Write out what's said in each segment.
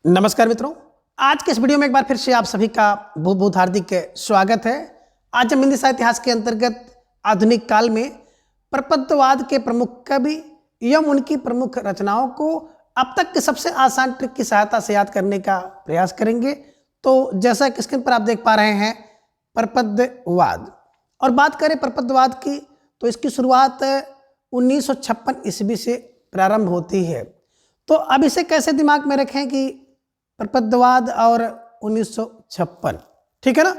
नमस्कार मित्रों, आज के इस वीडियो में एक बार फिर से आप सभी का बहुत बहुत हार्दिक स्वागत है। आज हम हिंदी साहित्य इतिहास के अंतर्गत आधुनिक काल में प्रपद्यवाद के प्रमुख कवि एवं उनकी प्रमुख रचनाओं को अब तक के सबसे आसान ट्रिक की सहायता से याद करने का प्रयास करेंगे। तो जैसा कि स्क्रीन पर आप देख पा रहे हैं, प्रपद्यवाद। और बात करें प्रपद्यवाद की तो इसकी शुरुआत 1956 ईस्वी से प्रारंभ होती है। तो अब इसे कैसे दिमाग में रखें कि प्रपद्यवाद और 1956, ठीक है ना।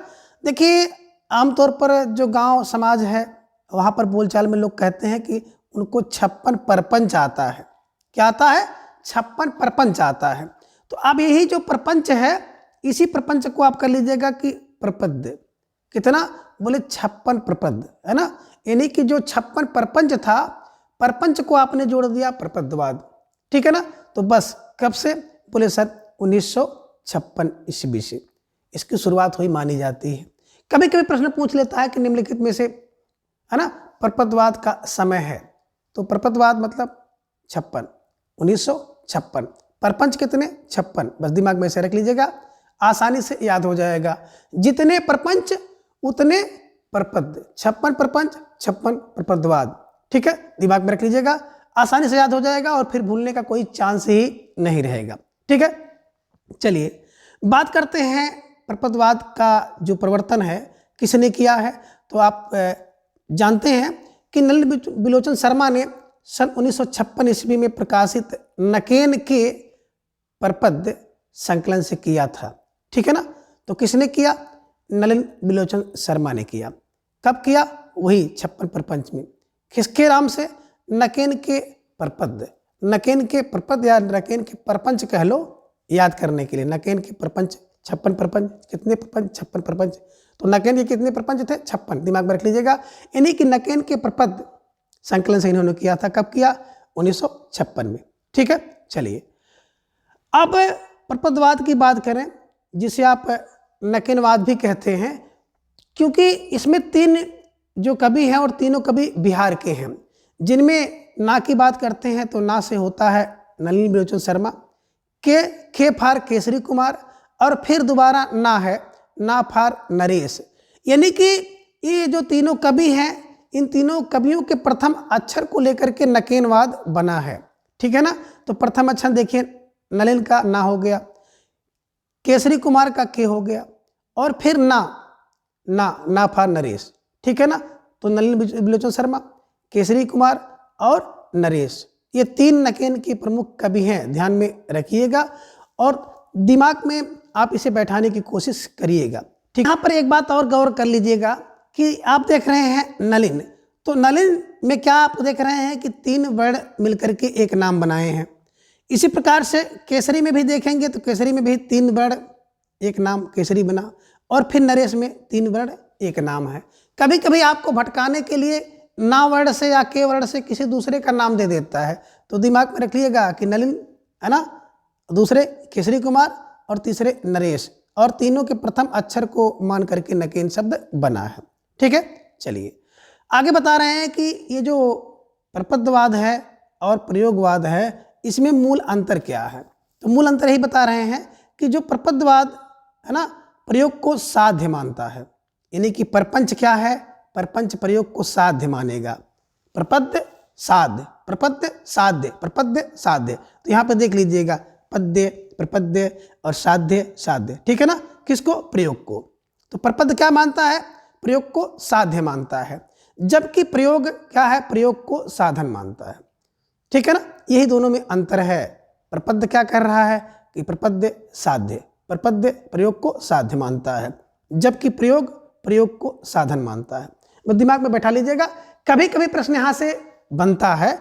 देखिए, आमतौर पर जो गांव समाज है वहाँ पर बोलचाल में लोग कहते हैं कि उनको 56 परपंच आता है। क्या आता है? 56 परपंच आता है। तो अब यही जो प्रपंच है, इसी प्रपंच को आप कर लीजिएगा कि प्रपद्य। कितना बोले? 56 प्रपद्य, है ना। यानी कि जो 56 परपंच था, परपंच को आपने जोड़ दिया प्रपद्यवाद, ठीक है ना। तो बस कब से? बोले सर 1956 ईस्वी से इसकी शुरुआत हुई मानी जाती है। कभी कभी प्रश्न पूछ लेता है कि निम्नलिखित में से, है ना, प्रपद्यवाद का समय है। तो प्रपद्यवाद मतलब 56, 1956। परपंच कितने? 56। बस दिमाग में से रख लीजिएगा, आसानी से याद हो जाएगा। जितने परपंच उतने परपद्य, 56 परपंच 56 प्रपद्यवाद, ठीक है। दिमाग में रख लीजिएगा, आसानी से याद हो जाएगा और फिर भूलने का कोई चांस ही नहीं रहेगा, ठीक है। चलिए बात करते हैं प्रपद्यवाद का जो प्रवर्तन है किसने किया है। तो आप जानते हैं कि नलिन बिलोचन शर्मा ने सन 1956 ईस्वी में प्रकाशित नकेन के प्रपद्य संकलन से किया था, ठीक है ना। तो किसने किया? नलिन बिलोचन शर्मा ने किया। कब किया? वही 56 प्रपंच में। किसके नाम से? नकेन के प्रपद्य। नकेन के प्रपद्य या नकेन के प्रपंच कह लो, याद करने के लिए। नकेन के प्रपंच 56 प्रपंच। कितने प्रपंच? 56 प्रपंच। तो नकेन के कितने प्रपंच थे? 56। दिमाग में रख लीजिएगा। इन्हीं की नकेन के प्रपद्य संकलन से इन्होंने किया था। कब किया? 1956 में, ठीक है। चलिए अब प्रपद्यवाद की बात करें, जिसे आप नकेनवाद भी कहते हैं, क्योंकि इसमें 3 जो कवि हैं और तीनों कवि बिहार के हैं। जिनमें ना की बात करते हैं तो ना से होता है नलिन बिलोचन शर्मा, के फार केसरी कुमार, और फिर दोबारा ना है, ना फार नरेश। यानी कि ये जो तीनों कवि हैं, इन तीनों कवियों के प्रथम अक्षर को लेकर के नकेनवाद बना है, ठीक है ना। तो प्रथम अक्षर देखिए, नलिन का ना हो गया, केसरी कुमार का के हो गया, और फिर ना फार नरेश, ठीक है ना। तो नलिन बिलोचन शर्मा, केसरी कुमार और नरेश, ये 3 नकेन के प्रमुख कवि हैं। ध्यान में रखिएगा और दिमाग में आप इसे बैठाने की कोशिश करिएगा, ठीक। यहाँ पर एक बात और गौर कर लीजिएगा कि आप देख रहे हैं नलिन, तो नलिन में क्या आप देख रहे हैं कि 3 वर्ण मिलकर के एक नाम बनाए हैं। इसी प्रकार से केसरी में भी देखेंगे तो केसरी में भी 3 वर्ण एक नाम केसरी बना, और फिर नरेश में 3 वर्ण एक नाम है। कभी कभी आपको भटकाने के लिए ना वर्ण से या के वर्ण से किसी दूसरे का नाम दे देता है। तो दिमाग में रखिएगा कि नलिन, है ना, दूसरे केसरी कुमार और तीसरे नरेश, और तीनों के प्रथम अक्षर को मान करके नकेन शब्द बना है, ठीक है। चलिए आगे बता रहे हैं कि ये जो प्रपद्यवाद है और प्रयोगवाद है, इसमें मूल अंतर क्या है। तो मूल अंतर यही बता रहे हैं कि जो प्रपद्यवाद है ना, प्रयोग को साध्य मानता है। यानी कि प्रपंच क्या है? प्रपंच प्रयोग को साध्य मानेगा। प्रपद्य साध्य, प्रपद्य साध्य, प्रपद्य साध्य। तो यहाँ पे देख लीजिएगा, पद्य, प्रपद्य और साध्य, साध्य, ठीक है ना। किसको? प्रयोग को। तो प्रपद्य क्या मानता है? प्रयोग को साध्य मानता है, जबकि प्रयोग क्या है? प्रयोग को साधन मानता है, ठीक है ना। यही दोनों में अंतर है। प्रपद्य क्या कर रहा है कि प्रपद्य साध्य, प्रपद्य प्रयोग को साध्य मानता है, जबकि प्रयोग को साधन मानता है। वो दिमाग में बैठा लीजिएगा। कभी कभी प्रश्न यहाँ से बनता है,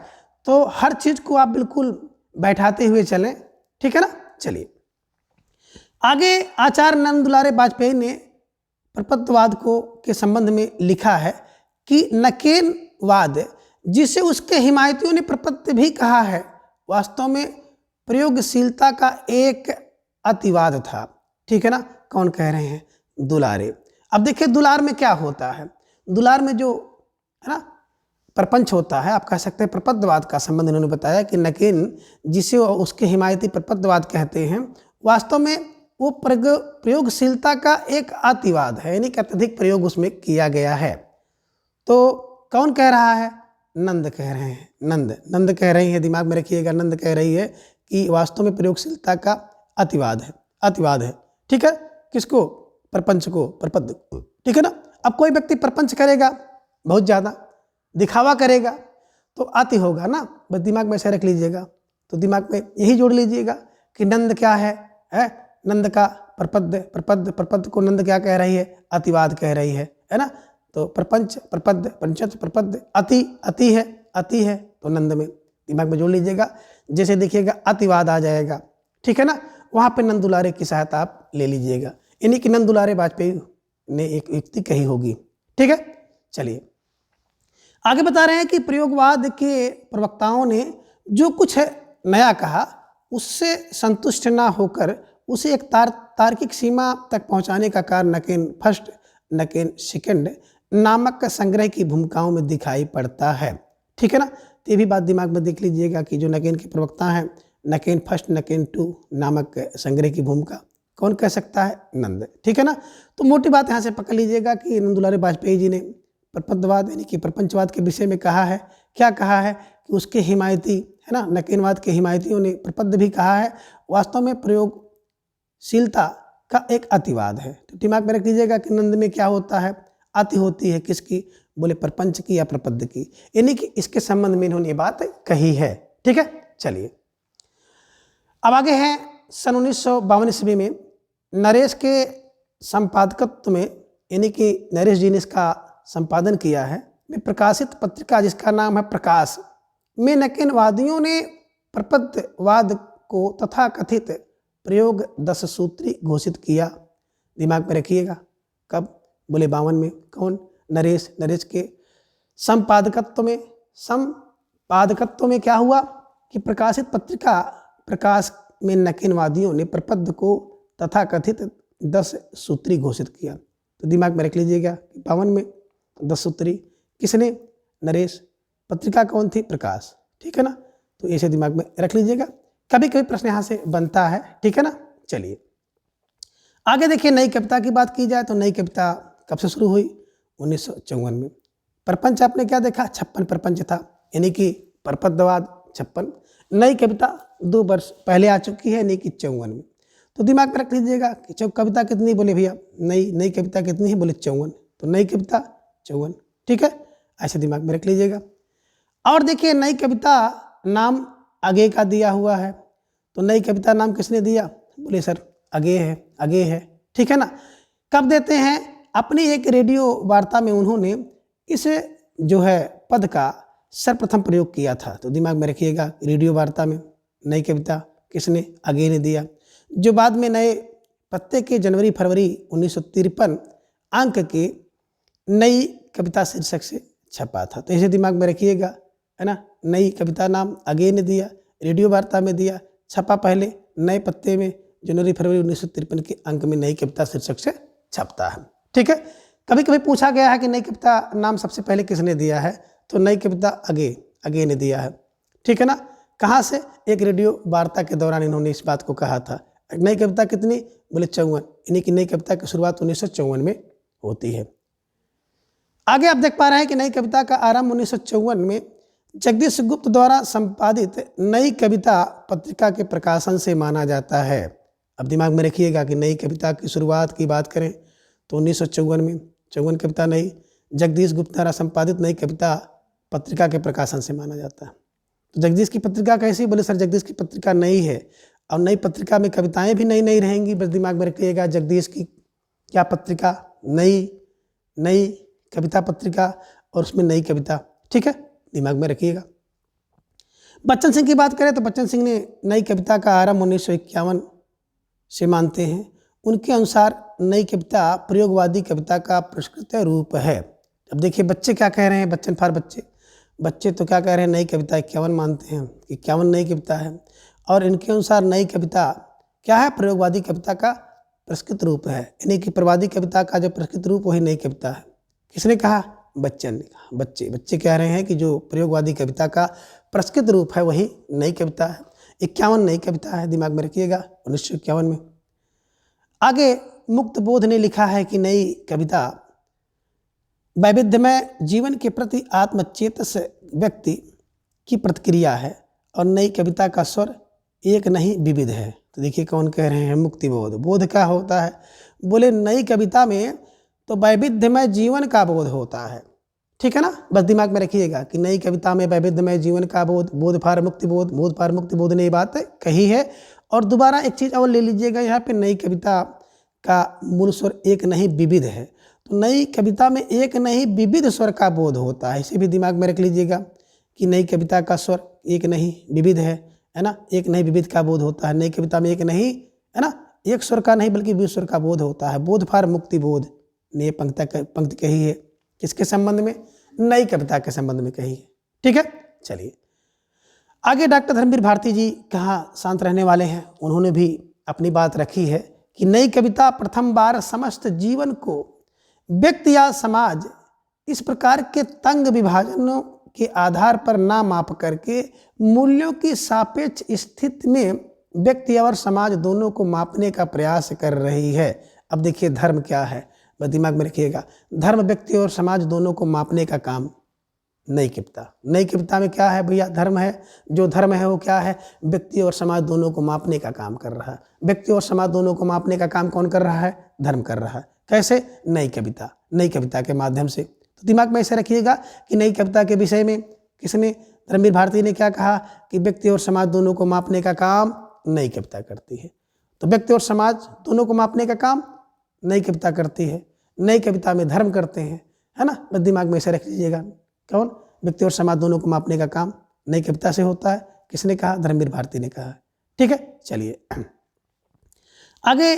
तो हर चीज को आप बिल्कुल बैठाते हुए चलें, ठीक है ना। चलिए आगे आचार्य नंद दुलारे वाजपेयी ने प्रपद्यवाद को के संबंध में लिखा है कि नकेनवाद, जिसे उसके हिमायतियों ने प्रपद्य भी कहा है, वास्तव में प्रयोगशीलता का एक अतिवाद था, ठीक है ना। कौन कह रहे हैं? दुलारे। अब देखिए दुलार में क्या होता है। दुलार में जो है ना प्रपंच होता है, आप कह सकते हैं प्रपद्यवाद का संबंध इन्होंने बताया कि नकेन, जिसे उसके हिमायती प्रपद्यवाद कहते हैं, वास्तव में वो प्रयोगशीलता का एक अतिवाद है, यानी कि अत्यधिक प्रयोग उसमें किया गया है। तो कौन कह रहा है? नंद कह रहे हैं। नंद कह रही है, दिमाग में रखिएगा, नंद कह रही है कि वास्तव में प्रयोगशीलता का अतिवाद है। ठीक है, किसको? प्रपंच को, प्रपद को। ठीक है ना। अब कोई व्यक्ति प्रपंच करेगा, बहुत ज़्यादा दिखावा करेगा, तो अति होगा ना, बस दिमाग में ऐसे रख लीजिएगा। तो दिमाग में यही जोड़ लीजिएगा कि नंद क्या है? नंद का प्रपद को नंद क्या कह रही है? अतिवाद कह रही है ना। तो प्रपंच, प्रपद अति है, तो नंद में दिमाग में जोड़ लीजिएगा। जैसे देखिएगा अतिवाद आ जाएगा, ठीक है ना, वहाँ पे नंद दुलारे की सहायता आप ले लीजिएगा। यानी कि नंद दुलारे वाजपेयी ने एक युक्ति कही होगी। ठीक है, चलिए आगे बता रहे हैं कि प्रयोगवाद के प्रवक्ताओं ने जो कुछ नया कहा उससे संतुष्ट ना होकर उसे एक तार्किक सीमा तक पहुंचाने का कार्य नकेन फर्स्ट नकेन सेकंड नामक संग्रह की भूमिकाओं में दिखाई पड़ता है। ठीक है ना। तो ये भी बात दिमाग में देख लीजिएगा कि जो नकेन के प्रवक्ता हैं, नकेन फर्स्ट नकेन टू नामक संग्रह की भूमिका कौन कह सकता है? नंद। ठीक है ना। तो मोटी बात यहाँ से पकड़ लीजिएगा कि नंद दुलारे वाजपेयी जी ने प्रपदवाद यानी कि प्रपंचवाद के विषय में कहा है। क्या कहा है? कि उसके हिमायती है ना, नकेनवाद के हिमायतियों ने प्रपद भी कहा है, वास्तव में प्रयोगशीलता का एक अतिवाद है। तो दिमाग में रख लीजिएगा कि नंद में क्या होता है? अति होती है। किसकी? बोले प्रपंच की या प्रपद की। यानी कि इसके संबंध में इन्होंने ये बात कही है। ठीक है, चलिए अब आगे है सन 1952 ईस्वी में नरेश के संपादकत्व में, यानी कि नरेश जी ने इसका संपादन किया है, में प्रकाशित पत्रिका जिसका नाम है प्रकाश में नकेनवादियों ने प्रपदवाद को तथाकथित प्रयोग 10 सूत्री घोषित किया। दिमाग में रखिएगा। कब? बोले 52 में। कौन? नरेश के संपादकत्व में क्या हुआ कि प्रकाशित पत्रिका प्रकाश में नकेनवादियों ने प्रपद को तथाकथित 10 सूत्री घोषित किया। तो दिमाग में रख लीजिएगा कि 52 में 10 सूत्री किसने? नरेश। पत्रिका कौन थी? प्रकाश। ठीक है ना। तो ऐसे दिमाग में रख लीजिएगा, कभी कभी प्रश्न यहाँ से बनता है। ठीक है ना। चलिए आगे देखिए, नई कविता की बात की जाए तो नई कविता कब से शुरू हुई? 1954 में। प्रपंच आपने क्या देखा? 56 प्रपंच था, यानी कि प्रपदवाद 56। नई कविता 2 वर्ष पहले आ चुकी है, यानी कि 54 में। तो दिमाग में रख लीजिएगा कि कविता कितनी? बोले भैया नई कविता कितनी है? बोले 54। तो नई कविता 54। ठीक है, ऐसे दिमाग में रख लीजिएगा। और देखिए नई कविता नाम आगे का दिया हुआ है। तो नई कविता नाम किसने दिया? बोले सर आगे है। ठीक है ना। कब देते हैं? अपनी एक रेडियो वार्ता में उन्होंने इस जो है पद का सर्वप्रथम प्रयोग किया था। तो दिमाग में रखिएगा, रेडियो वार्ता में नई कविता किसने? आगे ने दिया, जो बाद में नए पत्ते के जनवरी फरवरी 1953 अंक के नई कविता शीर्षक से छपा था। तो इसे दिमाग में रखिएगा, है ना। नई कविता नाम आगे ने दिया, रेडियो वार्ता में दिया, छपा पहले नए पत्ते में जनवरी फरवरी 1953 के अंक में नई कविता शीर्षक से छपता है। ठीक है। कभी कभी पूछा गया है कि नई कविता नाम सबसे पहले किसने दिया है? तो नई कविता आगे ने दिया है। ठीक है ना। कहाँ से? एक रेडियो वार्ता के दौरान इन्होंने इस बात को कहा था। नई कविता कितनी? बोले 54, यानी कि नई कविता की शुरुआत 1954 में होती है। आगे आप देख पा रहे हैं कि नई कविता का आरंभ 1954 में जगदीश गुप्त द्वारा संपादित नई कविता पत्रिका के प्रकाशन से माना जाता है। अब दिमाग में रखिएगा कि नई कविता की शुरुआत की बात करें तो 1954 में 54 कविता नई जगदीश गुप्त द्वारा संपादित नई कविता पत्रिका के प्रकाशन से माना जाता है। तो जगदीश की पत्रिका कैसी? बोले सर जगदीश की पत्रिका नई है, और नई पत्रिका में कविताएं भी नई रहेंगी। बस दिमाग में रखिएगा, जगदीश की क्या पत्रिका? नई कविता पत्रिका, और उसमें नई कविता। ठीक है, दिमाग में रखिएगा। बच्चन सिंह की बात करें तो बच्चन सिंह ने नई कविता का आरंभ 1951 से मानते हैं। उनके अनुसार नई कविता प्रयोगवादी कविता का परिष्कृत रूप है। अब देखिए बच्चे क्या कह रहे हैं, बच्चन फार बच्चे तो क्या कह रहे हैं? नई कविता 51 मानते हैं, 51 नई कविता है। और इनके अनुसार नई कविता क्या है? प्रयोगवादी कविता का परिष्कृत रूप है, यानी कि प्रवादी कविता का जो परिष्कृत रूप वही नई कविता है। किसने कहा? बच्चन ने कहा। बच्चे कह रहे हैं कि जो प्रयोगवादी कविता का परिष्कृत रूप है वही नई कविता है। 51 नई कविता है, दिमाग में रखिएगा, 1951 में। आगे मुक्त बोध ने लिखा है कि नई कविता वैविध्यमय जीवन के प्रति आत्मचेतस व्यक्ति की प्रतिक्रिया है और नई कविता का स्वर एक नहीं विविध है। तो देखिए कौन कह रहे हैं, मुक्ति बोध। बोध क्या होता है, बोले नई कविता में तो वैविध्यमय जीवन का बोध होता है, ठीक है ना। बस दिमाग में रखिएगा कि नई कविता में वैविध्यमय जीवन का बोध, बोध फार मुक्ति बोध, बोध फार मुक्ति बोध ने ये बात कही है। और दोबारा एक चीज़ और ले लीजिएगा, यहाँ पे नई कविता का मूल स्वर एक नहीं विविध है। तो नई कविता में एक नहीं विविध स्वर का बोध होता है, इसे भी दिमाग में रख लीजिएगा कि नई कविता का स्वर एक नहीं विविध है ना, एक नहीं विविध का बोध होता है। नई कविता में एक नहीं, है ना, एक स्वर का नहीं बल्कि विविध स्वर का बोध होता है। बोध फार मुक्ति बोध ने पंक्ति कही है, किसके संबंध में, नई कविता के संबंध में कही है, ठीक है। चलिए आगे डॉक्टर धर्मवीर भारती जी कहाँ शांत रहने वाले हैं, उन्होंने भी अपनी बात रखी है कि नई कविता प्रथम बार समस्त जीवन को व्यक्ति या समाज इस प्रकार के तंग विभाजनों के आधार पर ना माप करके मूल्यों की सापेक्ष स्थिति में व्यक्ति और समाज दोनों को मापने का प्रयास कर रही है। अब देखिए धर्म क्या है, बस दिमाग में रखिएगा, धर्म व्यक्ति और समाज दोनों को मापने का काम नई कविता। नई कविता में क्या है भैया, धर्म है। जो धर्म है वो क्या है, व्यक्ति और समाज दोनों को मापने का काम कर रहा है। व्यक्ति और समाज दोनों को मापने का काम कौन कर रहा है, धर्म कर रहा है। कैसे, नई कविता, नई कविता के माध्यम से। तो दिमाग में ऐसे रखिएगा कि नई कविता के विषय में किसने, धर्मवीर भारती ने क्या कहा कि व्यक्ति और समाज दोनों को मापने का काम नई कविता करती है। तो व्यक्ति और समाज दोनों को मापने का काम नई कविता करती है। नई कविता में धर्म करते हैं, है ना, बस दिमाग में ऐसे रख लीजिएगा। कौन, व्यक्ति और समाज दोनों को मापने का काम नई कविता से होता है। किसने कहा, धर्मवीर भारती ने कहा, ठीक है। चलिए आगे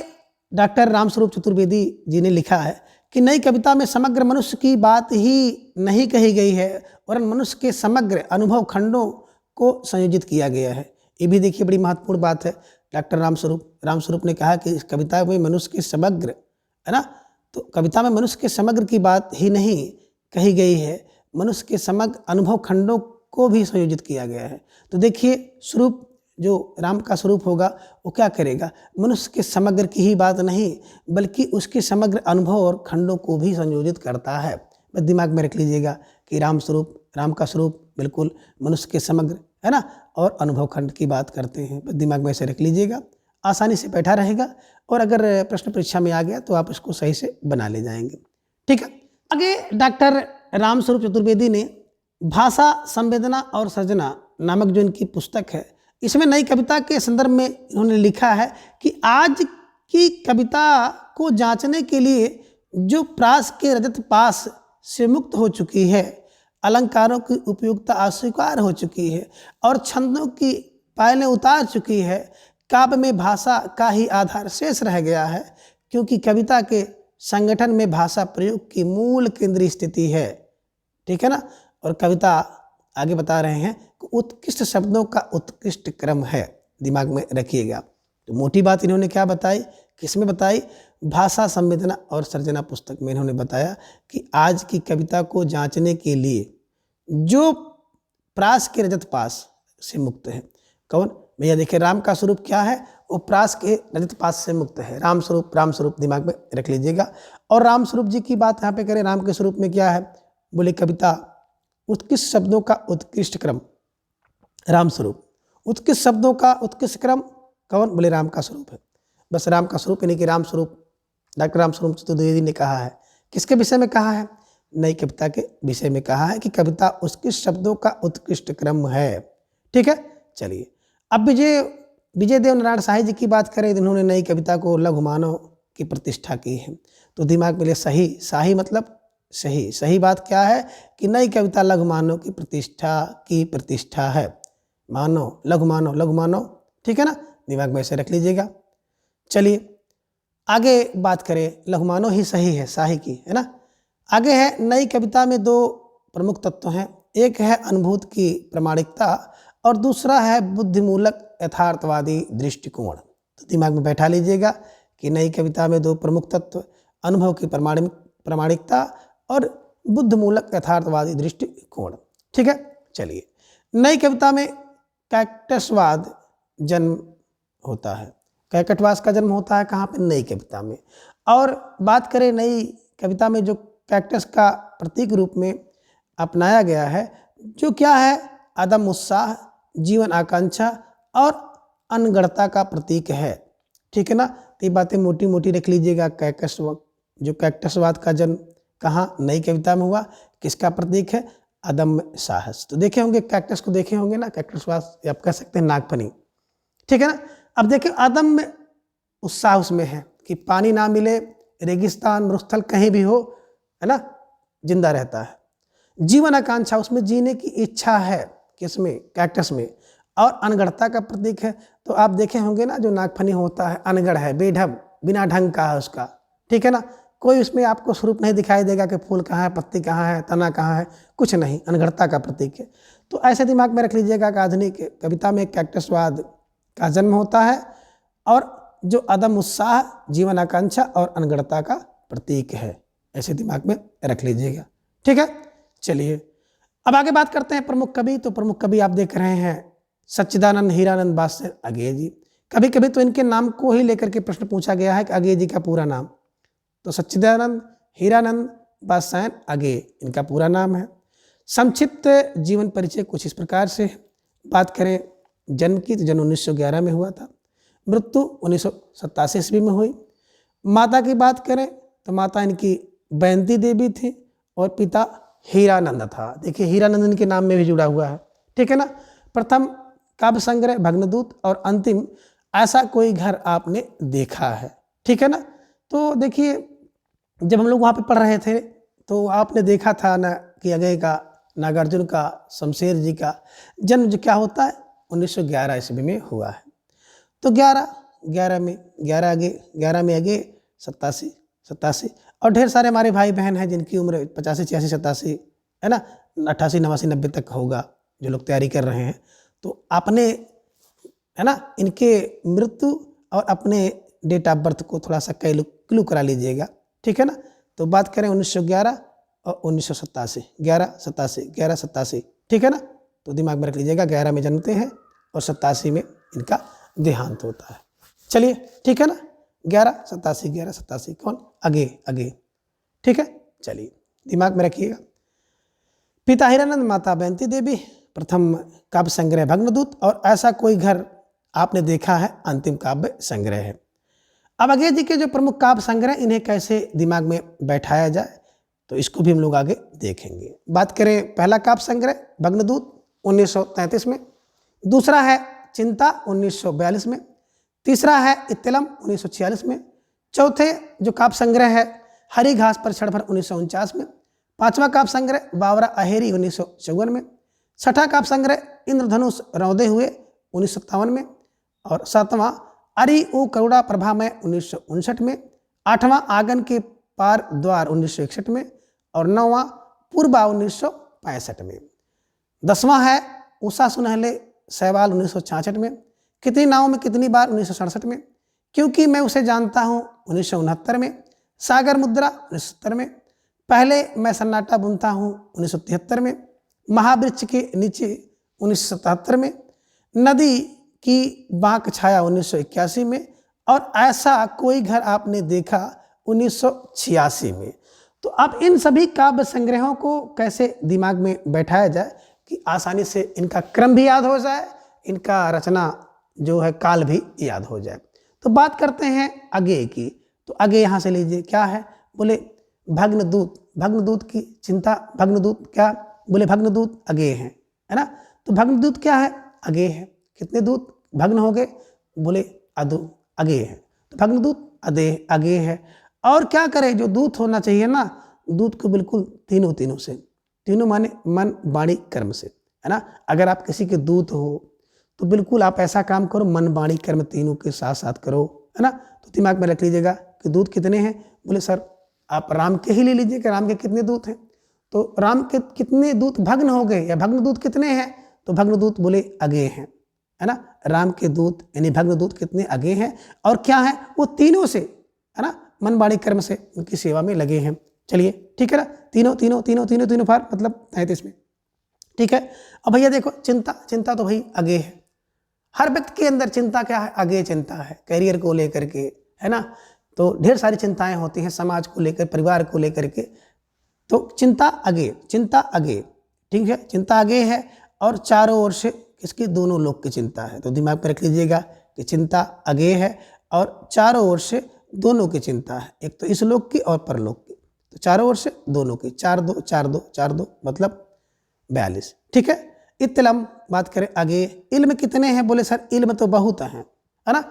डॉक्टर रामस्वरूप चतुर्वेदी जी ने लिखा है कि नई कविता में समग्र मनुष्य की बात ही नहीं कही गई है वरन मनुष्य के समग्र अनुभव खंडों को संयोजित किया गया है। ये भी देखिए बड़ी महत्वपूर्ण बात है। डॉक्टर रामस्वरूप ने कहा कि इस कविता में मनुष्य के समग्र, है ना, तो कविता में मनुष्य के समग्र की बात ही नहीं कही गई है, मनुष्य के समग्र अनुभव खंडों को भी संयोजित किया गया है। तो देखिए स्वरूप, जो राम का स्वरूप होगा वो क्या करेगा, मनुष्य के समग्र की ही बात नहीं बल्कि उसके समग्र अनुभव और खंडों को भी संयोजित करता है। बस दिमाग में रख लीजिएगा कि राम का स्वरूप बिल्कुल मनुष्य के समग्र, है ना, और अनुभव खंड की बात करते हैं। बस दिमाग में ऐसे रख लीजिएगा, आसानी से बैठा रहेगा और अगर प्रश्न परीक्षा में आ गया तो आप इसको सही से बना ले जाएंगे, ठीक है। आगे डॉक्टर रामस्वरूप चतुर्वेदी ने भाषा संवेदना और सर्जना नामक जो इनकी पुस्तक है, इसमें नई कविता के संदर्भ में इन्होंने लिखा है कि आज की कविता को जांचने के लिए जो प्रास के रजत पास से मुक्त हो चुकी है, अलंकारों की उपयोगिता अस्वीकार हो चुकी है और छंदों की पायलें उतार चुकी है, काव्य में भाषा का ही आधार शेष रह गया है, क्योंकि कविता के संगठन में भाषा प्रयोग की मूल केंद्रीय स्थिति है, ठीक है ना। और कविता आगे बता रहे हैं कि उत्कृष्ट शब्दों का उत्कृष्ट क्रम है, दिमाग में रखिएगा। तो मोटी बात इन्होंने क्या बताई, किसमें बताई, भाषा संवेदना और सर्जना पुस्तक में इन्होंने बताया कि आज की कविता को जांचने के लिए जो प्रास के रजत पास से मुक्त है, कौन भैया, देखिए राम का स्वरूप क्या है, वो प्रास के रजत पास से मुक्त है। राम स्वरूप दिमाग में रख लीजिएगा। और राम स्वरूप जी की बात यहाँ पे करें, राम के स्वरूप में क्या है, बोले कविता उत्कृष्ट शब्दों का उत्कृष्ट क्रम, राम स्वरूप, उत्कृष्ट शब्दों का उत्कृष्ट क्रम कौन, बोले राम का स्वरूप है। बस राम का स्वरूप यानी कि राम स्वरूप, डॉक्टर रामस्वरूप चतुर्वेदी ने कहा है, किसके विषय में कहा है, नई कविता के विषय में कहा है कि कविता उत्कृष्ट शब्दों का उत्कृष्ट क्रम है, ठीक है। चलिए अब विजय देव नारायण शाही जी की बात करें, इन्होंने नई कविता को लघु मानव की प्रतिष्ठा की है। तो दिमाग में ले सही, शाही मतलब सही, सही बात क्या है कि नई कविता लघु मानव की प्रतिष्ठा है। मानव, लघु मानव, ठीक है ना, दिमाग में ऐसे रख लीजिएगा। चलिए आगे बात करें, लघु मानव ही सही है, शाही की, है ना। आगे है नई कविता में दो प्रमुख तत्व हैं, एक है अनुभूति की प्रामाणिकता और दूसरा है बुद्धिमूलक यथार्थवादी दृष्टिकोण। तो दिमाग में बैठा लीजिएगा कि नई कविता में दो प्रमुख तत्व, अनुभव की प्रामाणिकता और बुद्धिमूलक यथार्थवादी दृष्टिकोण, ठीक है। चलिए नई कविता में कैक्टसवाद जन्म होता है। कैकटवास का जन्म होता है कहाँ पे? नई कविता में। और बात करें नई कविता में जो कैक्टस का प्रतीक रूप में अपनाया गया है, जो क्या है? अदम उत्साह, जीवन आकांक्षा और अनगढ़ता का प्रतीक है। ठीक है ना? तो ये बातें मोटी मोटी रख लीजिएगा। जो कैक्टसवाद का जन्म कहाँ? नई कविता में हुआ। किसका प्रतीक है? अदम्य साहस। तो देखे होंगे कैक्टस को, देखे होंगे ना, कैक्टसवाद आप कह सकते हैं नागफनी। ठीक है ना? अब देखिए अदम्य उत्साह उसमें है कि पानी ना मिले, रेगिस्तान मरुस्थल कहीं भी हो, है ना, जिंदा रहता है। जीवन आकांक्षा, उसमें जीने की इच्छा है। किसमें? कैक्टस में। और अनगढ़ता का प्रतीक है। तो आप देखे होंगे ना, जो नागफनी होता है अनगढ़ है, बेढब, बिना ढंग का है उसका। ठीक है ना? कोई उसमें आपको स्वरूप नहीं दिखाई देगा कि फूल कहाँ है, पत्ती कहाँ है, तना कहाँ है, कुछ नहीं, अनगढ़ता का प्रतीक है। तो ऐसे दिमाग में रख लीजिएगा कि आधुनिक कविता में कैक्टसवाद का जन्म होता है और जो अदम उत्साह, जीवन आकांक्षा और अनगढ़ता का प्रतीक है। ऐसे दिमाग में रख लीजिएगा। ठीक है, चलिए अब आगे बात करते हैं प्रमुख कवि। तो प्रमुख कवि आप देख रहे हैं सच्चिदानंद हीरानंद बादशाह अगेय जी। कभी कभी तो इनके नाम को ही लेकर के प्रश्न पूछा गया है कि अगेय जी का पूरा नाम। तो सच्चिदानंद हीरानंद बादशाह अगेय इनका पूरा नाम है। संक्षिप्त जीवन परिचय कुछ इस प्रकार से है। बात करें जन्म की, तो जन्म 1911 में हुआ था, मृत्यु 1987 ईस्वी में हुई। माता की बात करें तो माता इनकी बयंती देवी थी और पिता हीरानंद था। देखिए हीरानंद इनके नाम में भी जुड़ा हुआ है। ठीक है ना? प्रथम काव्य संग्रह भग्नदूत और अंतिम ऐसा कोई घर आपने देखा है। ठीक है ना? तो देखिए जब हम लोग वहाँ पे पढ़ रहे थे तो आपने देखा था ना कि अगेय का, नागार्जुन का, शमशेर जी का जन्म जो क्या होता है 1911 ईस्वी में हुआ है। तो 11 में अगेय 87 और ढेर सारे हमारे भाई बहन हैं जिनकी उम्र 85, 86, 87 है ना, 88, 89, 90 तक होगा, जो लोग तैयारी कर रहे हैं। तो आपने, है ना, इनके मृत्यु और अपने डेट ऑफ बर्थ को थोड़ा सा क्लू करा लीजिएगा। ठीक है ना? तो बात करें 1911 और 1987, 1187। ठीक है ना? तो दिमाग में रख लीजिएगा 11 में जन्मते हैं और 87 में इनका देहांत होता है। चलिए ठीक है ना? 1187 कौन? अगेय। ठीक है, चलिए दिमाग में रखिएगा। पिता हीरानंद, माता बयंती देवी, प्रथम काव्य संग्रह भग्नदूत और ऐसा कोई घर आपने देखा है अंतिम काव्य संग्रह है। अब अगेय जी के जो प्रमुख काव्य संग्रह, इन्हें कैसे दिमाग में बैठाया जाए तो इसको भी हम लोग आगे देखेंगे। बात करें पहला काव्य संग्रह भग्नदूत 1933 में, दूसरा है चिंता 1942 में, तीसरा है इत्तलम 1946 में, चौथे जो काव्य संग्रह है हरी घास पर क्षण भर 1949 में, पांचवा काव्य संग्रह बावरा अहेरी 1954 में, छठा काव्य संग्रह इंद्रधनुष रौदे हुए 1957 में, और सातवां अरि ओ करुणा प्रभा में 1959 में, आठवां आंगन के पार द्वार 1961 में, और नौवां पूर्वा 1965 में, 10वां है उषा सुनहले सहवाल 1966 में, कितनी नावों में कितनी बार 1967 में, क्योंकि मैं उसे जानता हूँ 1969 में, सागर मुद्रा 1970 में, पहले मैं सन्नाटा बुनता हूँ 1973 में, महावृक्ष के नीचे 1977 में, नदी की बांक छाया 1981 में, और ऐसा कोई घर आपने देखा 1986 में। तो अब इन सभी काव्य संग्रहों को कैसे दिमाग में बैठाया जाए कि आसानी से इनका क्रम भी याद हो जाए, इनका रचना जो है काल भी याद हो जाए। तो बात करते हैं अगेय की। तो अगेय यहाँ से लीजिए क्या है, बोले भग्नदूत की चिंता, भग्नदूत क्या, बोले भग्नदूत अगेय है ना? तो भग्नदूत क्या है? अगेय है। कितने दूत भग्न हो गए? बोले अगेय है। तो भग्नदूत अगेय है। और क्या करे, जो दूत होना चाहिए ना, दूत को बिल्कुल तीनों से, तीनों माने मन वाणी कर्म से, है ना? अगर आप किसी के दूत हो तो बिल्कुल आप ऐसा काम करो, मन वाणी कर्म तीनों के साथ साथ करो, है ना? तो दिमाग में रख लीजिएगा कि दूत कितने हैं। बोले सर आप राम के ही ले लीजिए कि राम के कितने दूत हैं। तो राम के कितने दूत भग्न हो गए, या भग्न दूत कितने हैं? तो भग्न दूत बोले अगेय हैं, है ना? राम के दूत यानी भग्न दूत कितने? अगेय हैं। और क्या है? वो तीनों से, है ना, मन वाणी कर्म से उनकी सेवा में लगे हैं। चलिए ठीक है ना? तीनों फार मतलब 33 में। ठीक है। अब भैया देखो चिंता तो भाई अगेय है, हर व्यक्ति के अंदर चिंता क्या है, अगेय चिंता है, करियर को लेकर के, है ना। तो ढेर सारी चिंताएं होती हैं समाज को लेकर, परिवार को लेकर के। तो चिंता अगेय, चिंता अगेय, ठीक है, चिंता अगेय है। और चारों ओर से किसकी, दोनों लोग की चिंता है। तो दिमाग में रख लीजिएगा कि चिंता अगेय है और चारों ओर से दोनों की चिंता है, एक तो इस लोक की और परलोक की। तो चारों ओर से दोनों की, 4 2 4 2 4 2 मतलब 42, ठीक है। इत्तलम बात करें आगे, इल्म कितने हैं, बोले सर इल्म तो बहुत हैं, है ना।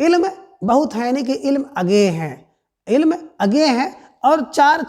इल्म बहुत है, यानी कि इल्म अगेय है, इल्म अगेय है। और 4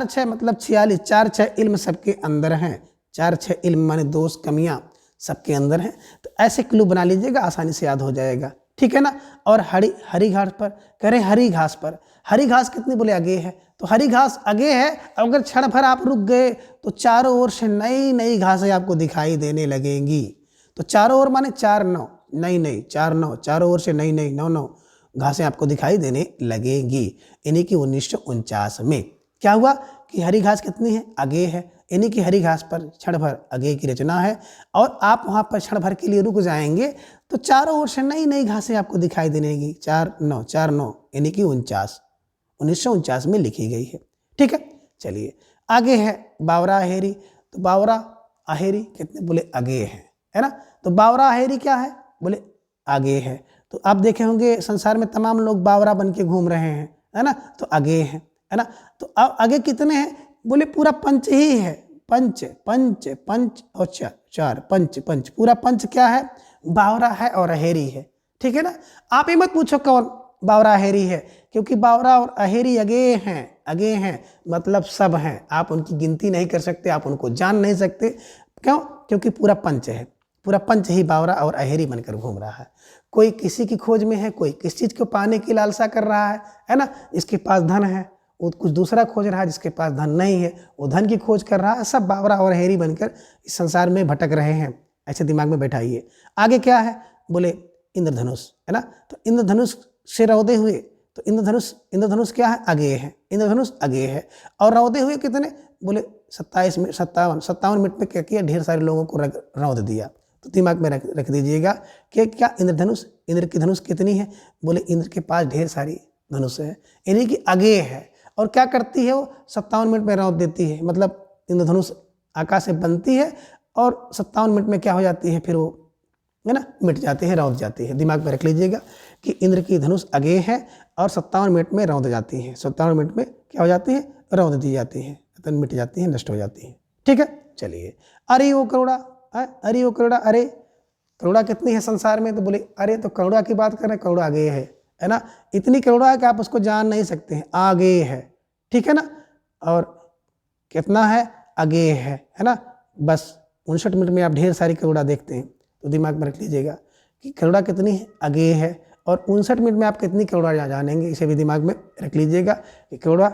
6 मतलब 46, 4 6 इल्म सबके अंदर हैं, 4 6 इल्म माने दोष कमियां सबके अंदर हैं। तो ऐसे क्लू बना लीजिएगा, आसानी से याद हो जाएगा, ठीक है ना। और हरी घास पर करें, हरी घास पर, हरी घास कितनी, बोले अगेय है। तो हरी घास अगेय है, अगर क्षण भर आप रुक गए तो चारों ओर से नई नई घासें आपको दिखाई देने लगेंगी। तो चारों ओर माने 4 9, नई नई 4 9, चारों ओर से नई नई 9 9 घासें आपको दिखाई देने लगेंगी। यानी कि 1949 में क्या हुआ कि हरी घास कितनी है, अगेय है, यानी कि हरी घास पर क्षण भर अगेय की रचना है। और आप वहाँ पर क्षण भर के लिए रुक जाएंगे तो चारों ओर से नई नई घासें आपको दिखाई देनेगी। 4 9 यानी कि 1949 में लिखी गई है, ठीक है। चलिए आगे है बावरा अहेरी। तो बावरा अहेरी कितने, बोले अगेय है ना। तो बावरा अहेरी क्या है, बोले अगेय है। तो आप देखे होंगे संसार में तमाम लोग बावरा बन के घूम रहे हैं, है ना, तो अगेय है ना। तो अब आगे कितने हैं, बोले पूरा पंच ही है, पंच पंच पंच और 4 पंच पंच, पूरा पंच क्या है, बावरा है और अहेरी है, ठीक है ना। आप ये मत पूछो कौन बावरा अहेरी है, क्योंकि बावरा और अहेरी अगेय हैं मतलब सब हैं। आप उनकी गिनती नहीं कर सकते, आप उनको जान नहीं सकते, क्यों, क्योंकि पूरा पंच है, पूरा पंच ही बावरा और अहेरी बनकर घूम रहा है। कोई किसी की खोज में है, कोई किस चीज़ को पाने की लालसा कर रहा है ना। इसके पास धन है, वो कुछ दूसरा खोज रहा है, जिसके पास धन नहीं है वो धन की खोज कर रहा है। सब बावरा और अहेरी बनकर इस संसार में भटक रहे हैं, ऐसे दिमाग में बैठाइए। आगे क्या है, बोले इंद्रधनुष, है ना। तो इंद्रधनुष से रौदे हुए, तो इंद्रधनुष क्या है, अगेय है, इंद्रधनुष अगेय है। और रौदे हुए कितने, बोले 57 मिनट में क्या किया, ढेर सारे लोगों को रौद दिया। तो दिमाग में रख दीजिएगा कि क्या इंद्रधनुष, इंद्र की धनुष कितनी है, बोले इंद्र के पास ढेर सारी धनुष है, यानी कि अगेय है। और क्या करती है वो, 57 मिनट में रौद देती है, मतलब इंद्रधनुष आकाश से बनती है और 57 मिनट में क्या हो जाती है, फिर वो, है ना, मिट जाती है, रौद जाती है। दिमाग में रख लीजिएगा कि इंद्र की धनुष अगेय है और 57 मिनट में रौद जाती है, 57 मिनट में क्या हो जाती है, रौद दी जाती है, मिट जाती है, नष्ट हो जाती है, ठीक है। चलिए अरे वो करोड़ा, अरे वो करोड़ा, अरे करोड़ा कितनी है संसार में, तो बोले अरे तो करोड़ा की बात कर रहे हैं, करोड़ा अगेय है ना। इतनी करोड़ा है कि आप उसको जान नहीं सकते हैं, अगेय है, ठीक है ना। और कितना है, अगेय है ना। बस 59 मिनट में आप ढेर सारी करोड़ा देखते हैं। तो दिमाग में रख लीजिएगा कि करोड़ा कितनी है, अगेय है। और 59 मिनट में आप कितनी करोड़ा जानेंगे, इसे भी दिमाग में रख लीजिएगा कि करोड़ा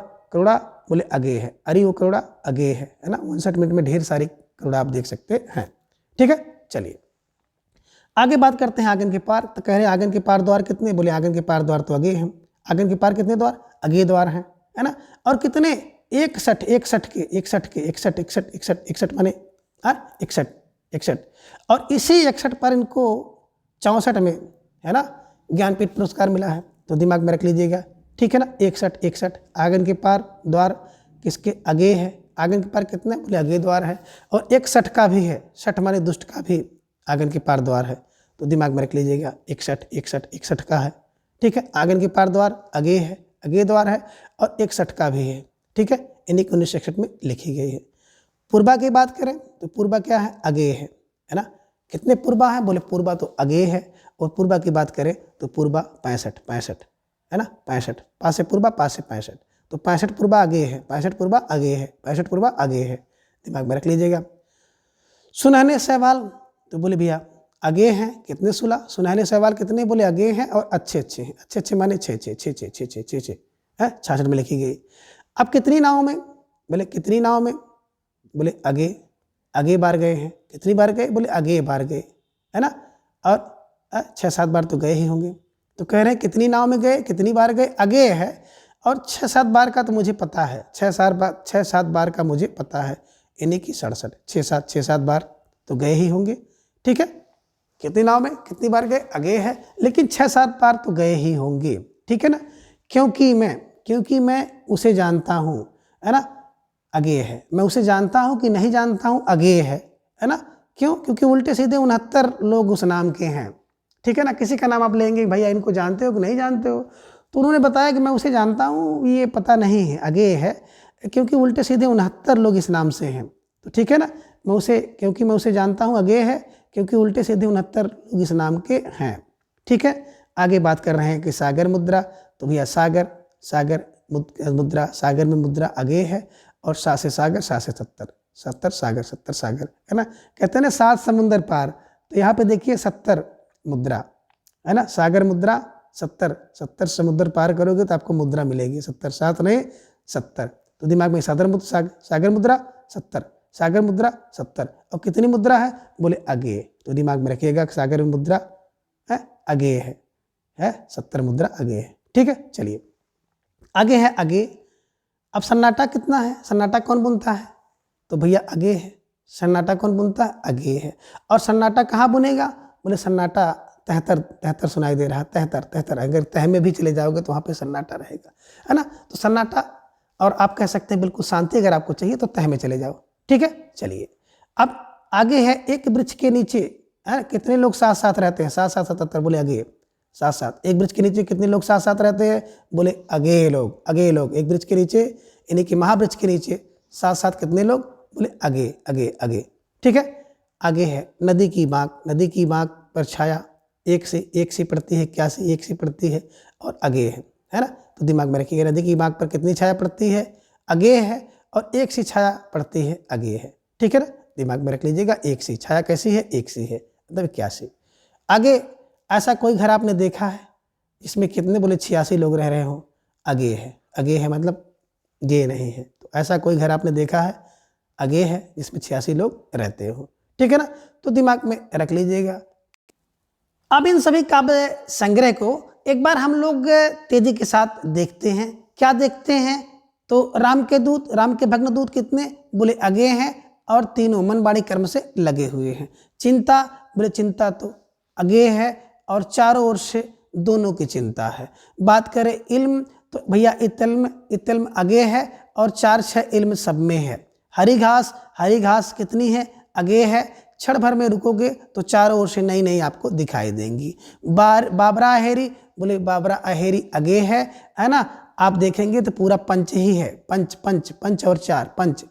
बोले अगेय है, अरे वो करोड़ा अगेय है ना। 59 मिनट में ढेर सारी करोड़ा आप देख सकते हैं, ठीक है। चलिए आगे बात करते हैं आंगन के पार। तो कह रहे हैं आंगन के पार द्वार कितने, बोले आंगन के पार द्वार तो अगेय हैं। आंगन के पार कितने द्वार, अगेय द्वार हैं, है ना। और कितने, 61 माने 61। और इसी 61 पर इनको 64 में, है ना, ज्ञानपीठ पुरस्कार मिला है। तो दिमाग में रख लीजिएगा, ठीक है ना। 61 आंगन के पार द्वार किसके, अगेय है। आंगन के पार कितने, बोले अगेय द्वार है। और 61 का भी है, 60 माने दुष्ट का भी आंगन के पार द्वार है। तो दिमाग में रख लीजिएगा 61 का है, ठीक है। आंगन के पार द्वार अगेय है, अगेय द्वार है। और 61 का भी है, ठीक है, इन्हीं 1961 में लिखी गई है। पूर्वा की बात करें तो पूर्वा क्या है, अगेय है ना। कितने पूर्वा है, बोले पूर्वा तो अगेय है। और पूर्वा की बात करें तो पूर्वा 65 है ना, 65 पास से पूर्वा, पास से 65। तो 65 पूर्वा अगेय है, 65 पूर्वा अगेय है, 65 पूर्वा अगेय है, दिमाग में रख लीजिएगा। सुनहने सहवाल, तो बोले भैया अगेय हैं, कितने सुनहने सहवाल कितने, बोले अगेय हैं और अच्छे हैं। अच्छे माने 6 है, 66 में लिखी गई। अब कितनी नावों में, बोले कितनी नाव में, बोले अगेय बार गए हैं। कितनी बार गए, बोले अगेय बार गए, है ना। और 6-7 बार तो गए ही होंगे। तो कह रहे हैं कितनी नाव में गए, कितनी बार गए, अगेय है। और 6-7 बार का तो मुझे पता है, 6-7 बार का मुझे पता है, यानी कि 67, 6-7 बार तो गए ही होंगे, ठीक है। कितनी नाव में कितनी बार गए, अगे है, लेकिन 6-7 बार तो गए ही होंगे, ठीक है ना। क्योंकि मैं उसे जानता हूँ, है ना, अगे है। मैं उसे जानता हूँ कि नहीं जानता हूँ, अगे है ना। क्यों? क्योंकि उल्टे सीधे 69 लोग उस नाम के हैं, ठीक है ना। किसी का नाम आप लेंगे, भैया इनको जानते हो कि नहीं जानते हो, तो उन्होंने बताया कि मैं उसे जानता हूँ, ये पता नहीं है, अगे है, क्योंकि उल्टे सीधे 69 लोग इस नाम से हैं, तो ठीक है ना। क्योंकि मैं उसे जानता हूँ, अगे है, क्योंकि उल्टे सीधे 69 लोग इस नाम के हैं, ठीक है। आगे बात कर रहे हैं कि सागर मुद्रा, तो भैया सागर मुद्रा, सागर में मुद्रा अगे है, और सा से सागर, सा से 70 सागर, 70 सागर, है ना। कहते हैं ना 7 समुंदर पार, तो यहाँ पे देखिए 70 मुद्रा, है ना। सागर मुद्रा 70 समुद्र पार करोगे तो आपको मुद्रा मिलेगी 70, 7 नहीं 70, तो दिमाग में सागर मुद्रा 70, सागर मुद्रा 70, और कितनी मुद्रा है, बोले अगे, तो दिमाग में रखिएगा सागर मुद्रा है अगे है 70 मुद्रा अगे है, ठीक है। चलिए आगे है अगे। अब सन्नाटा कितना है, सन्नाटा कौन बुनता है, तो भैया अगे है। सन्नाटा कौन बुनता है, अगे है। और सन्नाटा कहाँ बुनेगा, बोले सन्नाटा 73 सुनाई दे रहा है, 73, अगर तह में भी चले जाओगे तो वहाँ पे सन्नाटा रहेगा, है ना। तो सन्नाटा, और आप कह सकते हैं बिल्कुल शांति अगर आपको चाहिए तो तह में चले जाओ, ठीक है। चलिए अब आगे है एक वृक्ष के नीचे, है कितने लोग साथ साथ रहते हैं, 7 7 77, बोले अगे, 7 7। एक वृक्ष के नीचे कितने लोग साथ साथ रहते हैं, बोले अगे लोग। एक वृक्ष के नीचे यानी कि महावृक्ष के नीचे साथ साथ कितने लोग, बोले अगे, ठीक है। आगे है नदी की बाँक पर छाया एक सी पड़ती है, क्या सी, एक सी पड़ती है, और अगे है ना। तो दिमाग में रखिएगा नदी की बाँक पर कितनी छाया पड़ती है, अगे है, और एक सी छाया पड़ती है, अगे है, ठीक है ना। दिमाग में रख लीजिएगा, एक सी छाया कैसी है, एक सी है, मतलब 81। आगे ऐसा कोई घर आपने देखा है इसमें कितने, बोले 86 लोग रह रहे हो, अगे है मतलब गे नहीं है, तो ऐसा कोई घर आपने देखा है, अगे है, जिसमें 86 लोग रहते हो, ठीक है ना। तो दिमाग में रख लीजिएगा। अब इन सभी काव्य संग्रह को एक बार हम लोग तेजी के साथ देखते हैं। क्या देखते हैं, तो राम के भग्न दूत कितने, बोले अगे हैं, और तीनों मनबाड़ी कर्म से लगे हुए हैं। चिंता, बोले चिंता तो अगे है, और चारों ओर से दोनों की चिंता है। बात करें इल्म, तो भैया इतल्म अगे है, और 4-6 इल्म सब में है। हरी घास कितनी है, अगे है, क्षण भर में रुकोगे तो चारों ओर से नई आपको दिखाई देंगी। बाबरा अहेरी, बोले बाबरा अहेरी अगे है ना। आप देखेंगे तो पूरा पंच ही है, पंच और 4 पंच,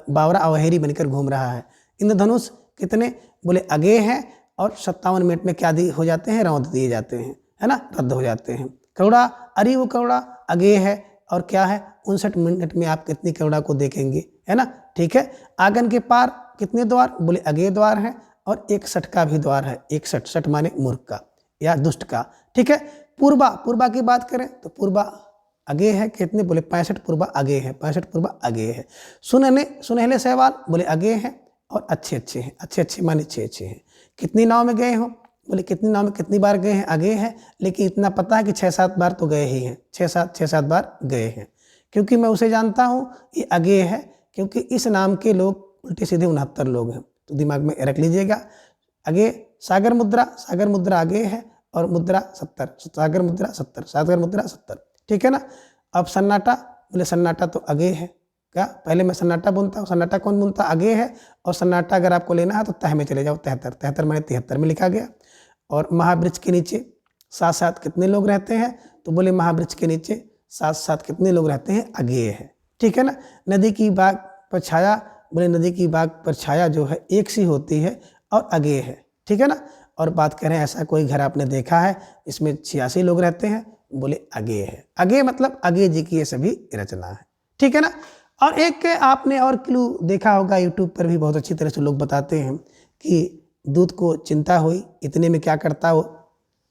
बाबरा अहेरी बनकर घूम रहा है। इंद्रधनुष कितने, बोले अगे हैं, और 57 मिनट में क्या हो जाते हैं, रौंद दिए जाते हैं, है ना, रद्द हो जाते हैं। कौड़ा, अरे वो कौड़ा अगे है, और क्या है 59 मिनट में आप कितनी कौड़ा को देखेंगे, है ना, ठीक है। आंगन के पार कितने द्वार, बोले अगे द्वार हैं, और 61 का भी द्वार है, 61 माने मूर्ख का या दुष्ट का, ठीक है। पूर्वा की बात करें तो पूर्वा अगे है, कितने, बोले 65 पूर्वा अगे है, 65 पूर्वा अगे है। सुनहले सहवाल, बोले अगे हैं, और अच्छे हैं, अच्छे माने अच्छे हैं। कितनी नाव में गए हो, बोले कितनी नाव में कितनी बार गए हैं, अगे हैं, लेकिन इतना पता है कि 6-7 बार तो गए ही हैं, 6-7 बार गए हैं। क्योंकि मैं उसे जानता हूँ, ये अगे है, क्योंकि इस नाम के लोग उल्टे सीधे 69 लोग हैं, तो दिमाग में रख लीजिएगा। आगे सागर मुद्रा आगे है, और मुद्रा 70, सागर मुद्रा 70, ठीक है ना। अब सन्नाटा, बोले सन्नाटा तो अगे है, क्या पहले मैं सन्नाटा बुनता हूँ, सन्नाटा कौन बुनता, अगे है, और सन्नाटा अगर आपको लेना है तो तह में चले जाओ, 73 माने 73 में लिखा गया। और महावृक्ष के नीचे 7-7 कितने लोग रहते हैं, तो बोले महावृक्ष के नीचे 7-7 कितने लोग रहते हैं, अगे है, ठीक है ना। नदी की बाग पर छाया, बोले नदी की बाग पर छाया जो है एक सी होती है, और अगे है, ठीक है ना। और बात करें ऐसा कोई घर आपने देखा है इसमें 86 लोग रहते हैं, बोले अगे है। अगे मतलब अगे जी की ये सभी रचना है, ठीक है ना। और एक आपने और क्लू देखा होगा, यूट्यूब पर भी बहुत अच्छी तरह से लोग बताते हैं कि दूध को चिंता हुई, इतने में क्या करता वो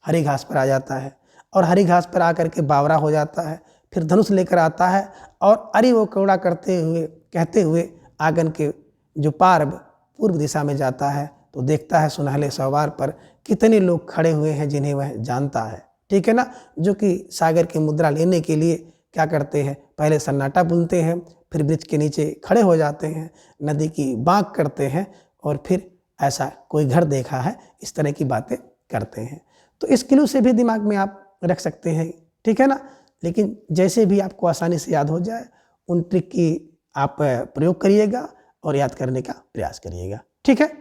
हरी घास पर आ जाता है, और हरी घास पर आकर के बावरा हो जाता है, फिर धनुष लेकर आता है, और अरे वो कौड़ा कहते हुए आंगन के जो पार पूर्व दिशा में जाता है, तो देखता है सुनहले सवार पर कितने लोग खड़े हुए हैं जिन्हें वह जानता है, ठीक है ना। जो कि सागर की मुद्रा लेने के लिए क्या करते हैं, पहले सन्नाटा बुनते हैं, फिर वृक्ष के नीचे खड़े हो जाते हैं, नदी की बाँक करते हैं, और फिर ऐसा कोई घर देखा है, इस तरह की बातें करते हैं। तो इस क्लू से भी दिमाग में आप रख सकते हैं, ठीक है ना। लेकिन जैसे भी आपको आसानी से याद हो जाए उन ट्रिक की आप प्रयोग करिएगा और याद करने का प्रयास करिएगा, ठीक है।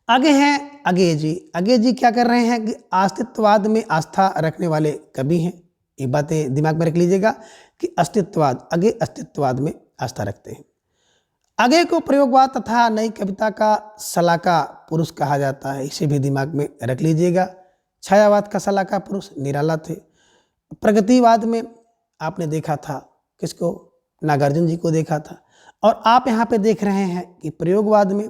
आगे हैं अगेय जी। अगेय जी क्या कर रहे हैं कि अस्तित्ववाद में आस्था रखने वाले कवि हैं। ये बातें दिमाग में रख लीजिएगा कि अस्तित्ववाद, अगेय अस्तित्ववाद में आस्था रखते हैं। अगेय को प्रयोगवाद तथा नई कविता का सलाका पुरुष कहा जाता है, इसे भी दिमाग में रख लीजिएगा। छायावाद का सलाका पुरुष निराला थे। प्रगतिवाद में आपने देखा था किसको, नागार्जुन जी को देखा था। और आप यहाँ पे देख रहे हैं कि प्रयोगवाद में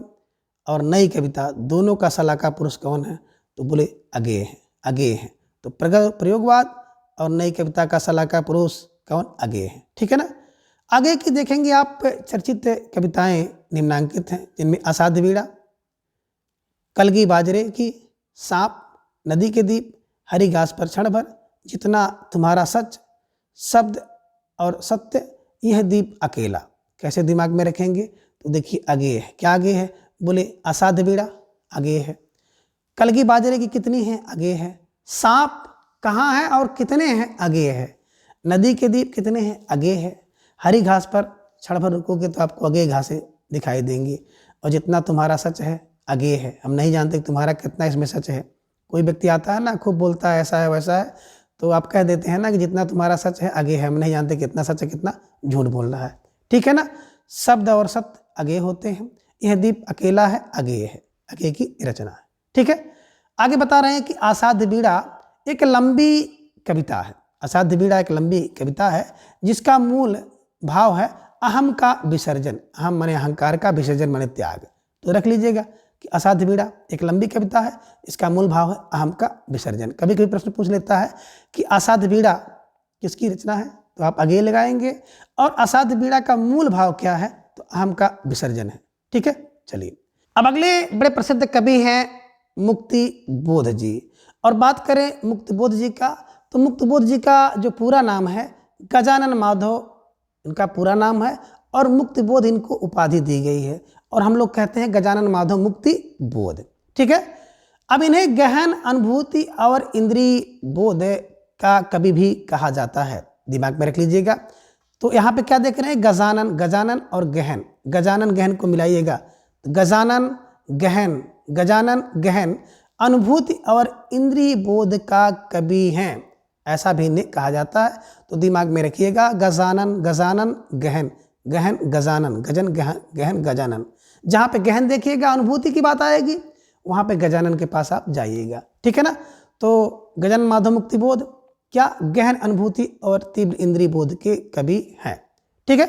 और नई कविता दोनों का सलाका पुरुष कौन है, तो बोले अगेय है, अगेय है। तो प्रयोगवाद और नई कविता का सलाका पुरुष कौन, अगेय है, ठीक है ना। आगे की देखेंगे आप चर्चित कविताएं निम्नांकित हैं, जिनमें असाध्य बीड़ा, कलगी बाजरे की, सांप, नदी के दीप, हरी घास पर क्षण भर, जितना तुम्हारा सच, शब्द और सत्य, यह दीप अकेला। कैसे दिमाग में रखेंगे, तो देखिए अगेय है। क्या अगेय है, बोले असाध्य बीड़ा अगेय है। कलगी बाजरे की कितनी है, अगेय है। सांप कहाँ है और कितने हैं, अगेय है। नदी के दीप कितने हैं, अगेय है। हरी घास पर क्षण भर रुकोगे तो आपको अगेय घासें दिखाई देंगी। और जितना तुम्हारा सच है, अगेय है। हम नहीं जानते तुम्हारा कितना इसमें सच है। कोई व्यक्ति आता है ना, खूब बोलता है ऐसा है वैसा है, तो आप कह देते हैं ना कि जितना तुम्हारा सच है, अगेय है। हम नहीं जानते कितना सच है, कितना झूठ बोल रहा है, ठीक है ना। शब्द और सत्य अगेय होते हैं। यह दीप अकेला है, अगेय है, अगेय की रचना है, ठीक है। आगे बता रहे हैं कि असाध्य बीड़ा एक लंबी कविता है। असाध्य बीड़ा एक लंबी कविता है जिसका मूल भाव है अहम का विसर्जन। अहम माने अहंकार का, विसर्जन माने त्याग। तो रख लीजिएगा कि असाध्य बीड़ा एक लंबी कविता है, इसका मूल भाव है अहम का विसर्जन। कभी कभी प्रश्न पूछ लेता है कि असाध्य बीड़ा किसकी रचना है, तो आप अगेय लगाएंगे। और असाध्य बीड़ा का मूल भाव क्या है, तो अहम का विसर्जन है, ठीक है। चलिए अब अगले बड़े प्रसिद्ध कवि हैं मुक्ति बोध जी। और बात करें मुक्ति बोध जी का, तो मुक्ति बोध जी का जो पूरा नाम है गजानन माधव, इनका पूरा नाम है। और मुक्ति बोध इनको उपाधि दी गई है और हम लोग कहते हैं गजानन माधव मुक्ति बोध, ठीक है। अब इन्हें गहन अनुभूति और इंद्रिय बोध का कवि भी कहा जाता है, दिमाग में रख लीजिएगा। तो यहाँ पे क्या देख रहे हैं, गजानन, गजानन और गहन, गजानन गहन को मिलाइएगा। गजानन गहन, गजानन गहन अनुभूति और इंद्रिय बोध का कवि हैं, ऐसा भी इन्हें कहा जाता है। तो दिमाग में रखिएगा गजानन, गजानन गहन, गहन गजानन, गजन गहन, गहन गजानन। जहाँ पे गहन देखिएगा अनुभूति की बात आएगी, वहाँ पे गजानन के पास आप जाइएगा, ठीक है ना। तो गजानन माधव मुक्ति बोध क्या गहन अनुभूति और तीव्र इंद्रिय बोध के कवि हैं, ठीक है।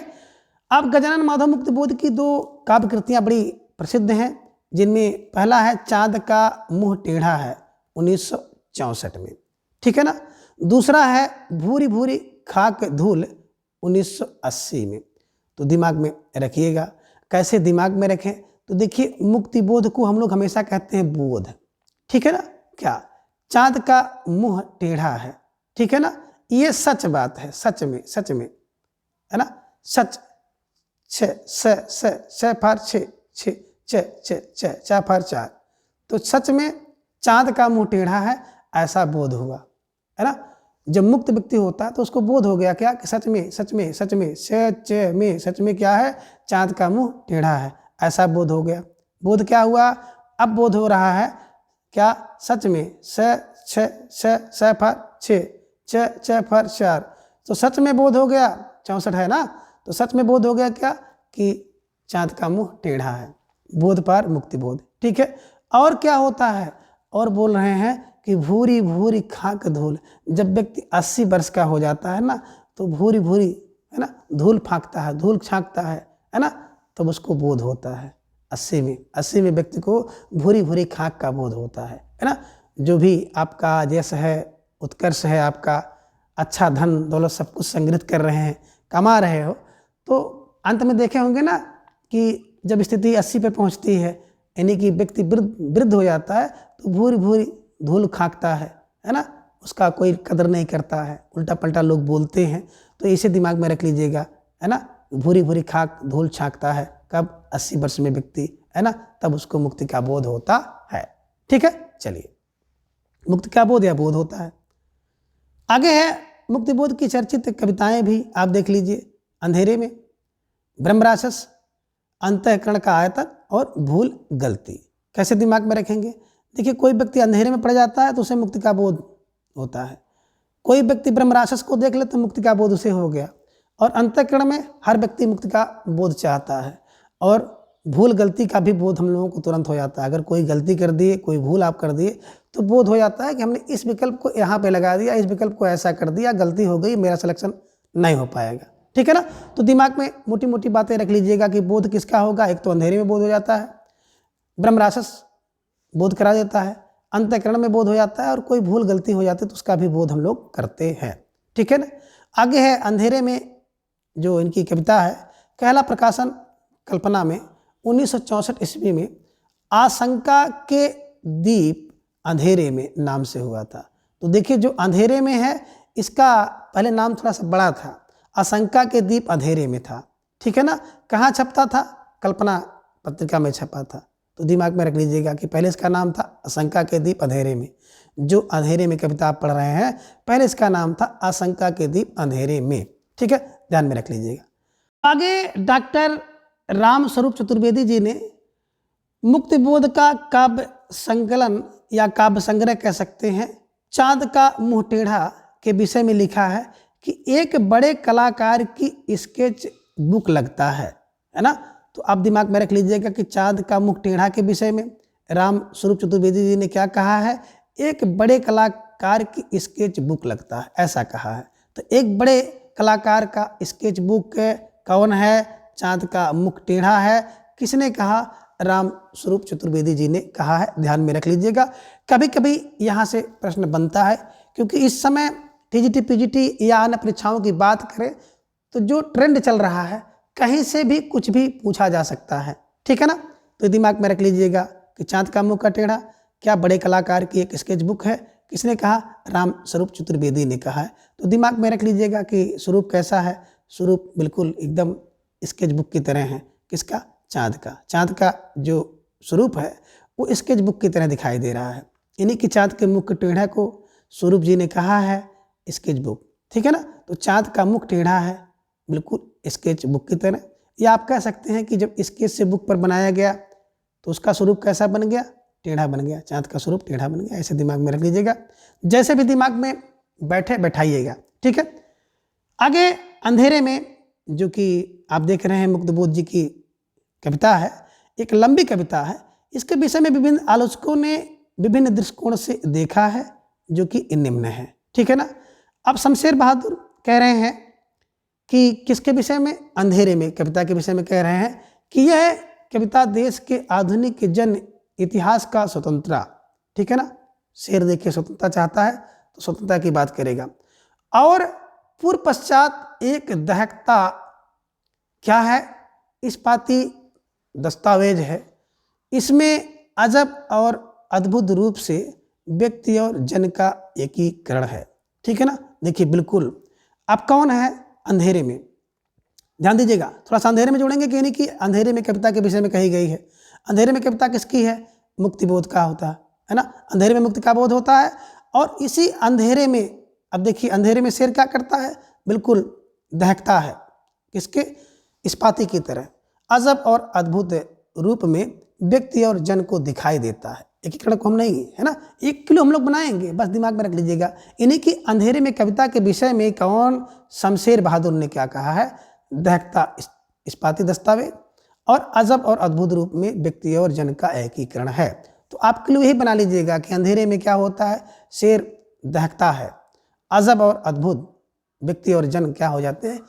अब गजानन माधव मुक्ति बोध की दो काव्य कृतियाँ बड़ी प्रसिद्ध हैं, जिनमें पहला है चाँद का मुँह टेढ़ा है 1964 में, ठीक है ना। दूसरा है भूरी भूरी खाक धूल 1980 में। तो दिमाग में रखिएगा। कैसे दिमाग में रखें, तो देखिए मुक्ति बोध को हम लोग हमेशा कहते हैं बोध, ठीक है ना। क्या चाँद का मुँह टेढ़ा है, ठीक है ना, ये सच बात है, सच में, सच में, है ना। सच, छ फार छ, च फार चार। तो सच में चाँद का मुँह टेढ़ा है, ऐसा बोध हुआ, है ना। जब मुक्त व्यक्ति होता है तो उसको बोध हो गया क्या, कि सच में, सच में, सच में, सच में क्या है, चाँद का मुँह टेढ़ा है, ऐसा बोध हो गया। बोध क्या हुआ, अब बोध हो रहा है क्या, सच में, स फार छ, च फार चार। तो सच में बोध हो गया, 64 है ना, तो सच में बोध हो गया क्या, कि चाँद का मुँह टेढ़ा है। बोध पार मुक्ति बोध, ठीक है। और क्या होता है, और बोल रहे हैं कि भूरी भूरी खाक धूल। जब व्यक्ति 80 वर्ष का हो जाता है ना, तो भूरी भूरी, है ना, धूल फाँकता है, धूल छाँकता है ना, तब तो उसको बोध होता है। 80 में व्यक्ति को भूरी भूरी खाक का बोध होता है ना। जो भी आपका यश है, उत्कर्ष है, आपका अच्छा धन दौलत सब कुछ संग्रहित कर रहे हैं, कमा रहे हो, तो अंत में देखे होंगे ना कि जब स्थिति 80 पे पहुंचती है, यानी कि व्यक्ति वृद्ध हो जाता है, तो भूरी भूरी धूल खाकता है ना, उसका कोई कदर नहीं करता है, उल्टा पलटा लोग बोलते हैं। तो इसे दिमाग में रख लीजिएगा, है ना। भूरी भूरी खाक धूल छांकता है, कब 80 वर्ष में व्यक्ति, है ना, तब उसको मुक्ति का बोध होता है। ठीक है, चलिए, मुक्ति का बोध या बोध होता है। आगे है मुक्ति बोध की चर्चित कविताएं भी आप देख लीजिए। अंधेरे में, ब्रह्मराक्षस, अंतःकरण का आयतन और भूल गलती। कैसे दिमाग में रखेंगे? देखिए, कोई व्यक्ति अंधेरे में पड़ जाता है तो उसे मुक्ति का बोध होता है। कोई व्यक्ति ब्रह्मराक्षस को देख ले तो मुक्ति का बोध उसे हो गया। और अंतःकरण में हर व्यक्ति मुक्ति का बोध चाहता है। और भूल गलती का भी बोध हम लोगों को तुरंत हो जाता है। अगर कोई गलती कर दिए, कोई भूल आप कर दिए, तो बोध हो जाता है कि हमने इस विकल्प को यहाँ पे लगा दिया, इस विकल्प को ऐसा कर दिया, गलती हो गई, मेरा सिलेक्शन नहीं हो पाएगा। ठीक है ना। तो दिमाग में मोटी मोटी बातें रख लीजिएगा कि बोध किसका होगा। एक तो अंधेरे में बोध हो जाता है, ब्रह्मराक्षस बोध करा देता है, अंतःकरण में बोध हो जाता है, और कोई भूल गलती हो जाती है तो उसका भी बोध हम लोग करते हैं। ठीक है ना। आगे है अंधेरे में, जो इनकी कविता है, कहला प्रकाशन कल्पना में 1964 ईस्वी में आशंका के दीप अंधेरे में नाम से हुआ था। तो देखिए, जो अंधेरे में है इसका पहले नाम थोड़ा सा बड़ा था, आशंका के दीप अंधेरे में था। ठीक है ना। कहाँ छपता था? कल्पना पत्रिका में छपा था। तो दिमाग में रख लीजिएगा कि पहले इसका नाम था आशंका के दीप अंधेरे में। जो अंधेरे में कविता आप पढ़ रहे हैं, पहले इसका नाम था आशंका के दीप अंधेरे में। ठीक है, ध्यान में रख लीजिएगा। आगे डॉक्टर राम स्वरूप चतुर्वेदी जी ने मुक्ति बोध का काव्य संकलन या काव्य संग्रह कह सकते हैं, चांद का मुंह टेढ़ा के विषय में लिखा है कि एक बड़े कलाकार की स्केच बुक लगता है ना। तो आप दिमाग में रख लीजिएगा कि चांद का मुख टेढ़ा के विषय में राम स्वरूप चतुर्वेदी जी ने क्या कहा है? एक बड़े कलाकार की स्केच बुक लगता है, ऐसा कहा है। तो एक बड़े कलाकार का स्केच बुक कौन है? चांद का मुख टेढ़ा है। किसने कहा? राम स्वरूप चतुर्वेदी जी ने कहा है। ध्यान में रख लीजिएगा। कभी कभी यहाँ से प्रश्न बनता है, क्योंकि इस समय टीजीटी पीजीटी या अन्य परीक्षाओं की बात करें तो जो ट्रेंड चल रहा है, कहीं से भी कुछ भी पूछा जा सकता है। ठीक है ना। तो दिमाग में रख लीजिएगा कि चांद का मुंह का टेढ़ा क्या बड़े कलाकार की एक स्केच बुक है? किसने कहा? राम स्वरूप चतुर्वेदी ने कहा है। तो दिमाग में रख लीजिएगा कि स्वरूप कैसा है? स्वरूप बिल्कुल एकदम स्केच बुक की तरह है। किसका? चांद का। चांद का जो स्वरूप है वो स्केच बुक की तरह दिखाई दे रहा है। इन्हीं की चांद के मुख टेढ़ा को स्वरूप जी ने कहा है स्केच बुक। ठीक है ना। तो चांद का मुख टेढ़ा है बिल्कुल स्केच बुक की तरह। या आप कह सकते हैं कि जब स्केच से बुक पर बनाया गया तो उसका स्वरूप कैसा बन गया? टेढ़ा बन गया। चांद का स्वरूप टेढ़ा बन गया। ऐसे दिमाग में रख लीजिएगा, जैसे भी दिमाग में बैठे बैठाइएगा। ठीक है। आगे अंधेरे में, जो कि आप देख रहे हैं मुक्तिबोध जी की कविता है, एक लंबी कविता है। इसके विषय में विभिन्न आलोचकों ने विभिन्न दृष्टिकोण से देखा है, जो कि निम्न है। ठीक है ना। अब शमशेर बहादुर कह रहे हैं कि किसके विषय में? अंधेरे में कविता के विषय में कह रहे हैं कि यह कविता देश के आधुनिक जन इतिहास का स्वतंत्रता। ठीक है ना। शेर देखिए स्वतंत्रता चाहता है तो स्वतंत्रता की बात करेगा। और पूर्व पश्चात एक दहकता क्या है? इस्पाती दस्तावेज है। इसमें अजब और अद्भुत रूप से व्यक्ति और जन का एकीकरण है। ठीक है ना। देखिए बिल्कुल। अब कौन है अंधेरे में? ध्यान दीजिएगा, थोड़ा सा अंधेरे में जोड़ेंगे कि नहीं कि अंधेरे में कविता के विषय में कही गई है। अंधेरे में कविता किसकी है? मुक्तिबोध का होता है ना। अंधेरे में मुक्ति का बोध होता है। और इसी अंधेरे में, अब देखिए, अंधेरे में शेर क्या करता है? बिल्कुल दहकता है। किसके? इस्पाती की तरह अजब और अद्भुत रूप में व्यक्ति और जन को दिखाई देता है। एकीकरण को हम नहीं, है ना, 1 किलो हम लोग बनाएंगे, बस दिमाग में रख लीजिएगा। इन्हीं की अंधेरे में कविता के विषय में कौन? शमशेर बहादुर ने क्या कहा है? दहकता इस्पाती दस्तावेज और अजब और अद्भुत रूप में व्यक्ति और जन का एकीकरण है। तो आपके लिए यही बना लीजिएगा कि अंधेरे में क्या होता है? शेर दहकता है, अजब और अद्भुत व्यक्ति और जन क्या हो जाते हैं?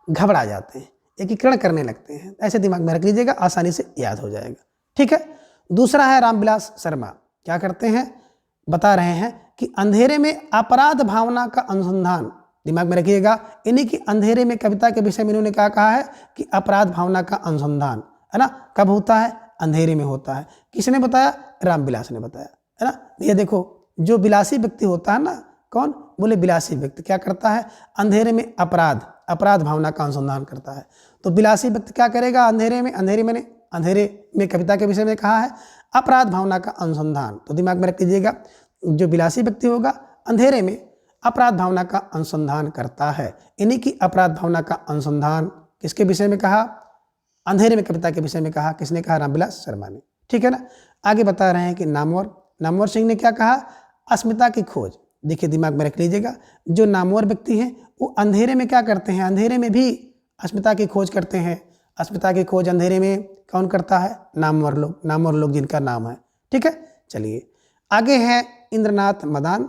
घबरा जाते हैं, एकीकरण करने लगते हैं। ऐसे दिमाग में रख लीजिएगा, आसानी से याद हो जाएगा। ठीक है। दूसरा है रामविलास शर्मा। क्या करते हैं? बता रहे हैं कि अंधेरे में अपराध भावना का अनुसंधान। दिमाग में रखिएगा, इन्हीं की अंधेरे में कविता के विषय में इन्होंने क्या कहा है कि अपराध भावना का अनुसंधान, है ना, कब होता है? अंधेरे में होता है। किसने बताया? रामविलास ने बताया, है ना। ये देखो, जो विलासी व्यक्ति होता है ना, कौन? बोले विलासी व्यक्ति क्या करता है? अंधेरे में अपराध भावना का अनुसंधान करता है। तो विलासी व्यक्ति क्या करेगा अंधेरे में, अंधेरे में कविता के विषय में कहा है अपराध भावना का अनुसंधान। तो दिमाग में रख लीजिएगा, जो विलासी व्यक्ति होगा अंधेरे में अपराध भावना का अनुसंधान करता है। इन्हीं की अपराध भावना का अनुसंधान किसके विषय में कहा, अंधेरे में कविता के विषय में कहा। किसने कहा, रामविलास शर्मा ने। ठीक है ना। आगे बता रहे हैं कि नामवर सिंह ने क्या कहा, अस्मिता की खोज। देखिए दिमाग में रख लीजिएगा, जो नामवर व्यक्ति हैं वो अंधेरे में क्या करते हैं, अंधेरे में भी अस्मिता की खोज करते हैं। अस्मिता की खोज अंधेरे में कौन करता है, नामवर लोग जिनका नाम है। ठीक है, चलिए आगे है इंद्रनाथ मदान,